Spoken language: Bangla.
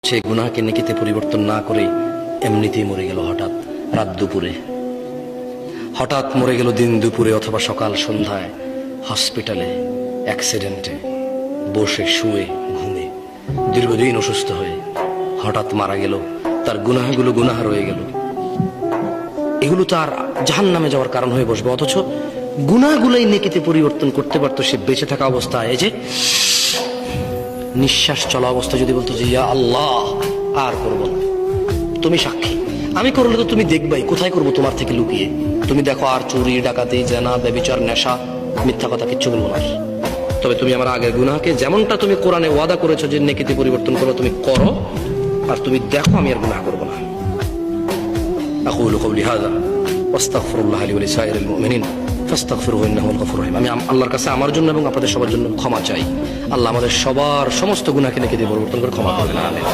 সে গুনাহকে নেকিতে পরিবর্তন না করে এমনিতেই মরে গেল হঠাৎ রাত দুপুরে, হঠাৎ মরে গেল দিন দুপুরে অথবা সকাল সন্ধ্যায়, হসপিটালে, অ্যাক্সিডেন্টে, বসে শুয়ে ঘুমে, দীর্ঘদিন অসুস্থ হয়ে হঠাৎ মারা গেল। তার গুনাহগুলো গুনাহ রয়ে গেল, এগুলো তার জাহান্নামে যাওয়ার কারণ হয়ে বসবে। অথচ গুনাহগুলোই নেকিতে পরিবর্তন করতে পারতো সে বেঁচে থাকা অবস্থায়। এই যে নিঃশ্বাস চলা অবস্থা যদি বলতো যে ইয়া আল্লাহ আর করবো না, তুমি সাক্ষী, আমি করলে তো তুমি দেখবাই, কোথায় করবো তোমার থেকে লুকিয়ে। তুমি দেখো আর চুরি ডাকাতি জেনা ব্যভিচার নেশা মিথ্যা কথা কিচ্ছু বলবো না। তবে তুমি আমার আগের গুনাহকে যেমনটা তুমি কোরআনে ওয়াদা করেছো যে নেকিতে পরিবর্তন করো, তুমি করো, আর তুমি দেখো আমি আর গুনাহ করবো না। আকুলু কওলি হাযা ওয়াস্তাগফিরুল্লাহ লি ওয়া লিসাইরিল মুমিনিন ফাস্তাগফিরুহু ইন্নাহু আল গফুরুর রহিম। আমি আল্লাহর কাছে আমার জন্য এবং আপনাদের সবার জন্য ক্ষমা চাই। আল্লাহ আমাদের সবার সমস্ত গুনাহকে নেকিতে পরিবর্তন করে ক্ষমা করবেন। আমিন।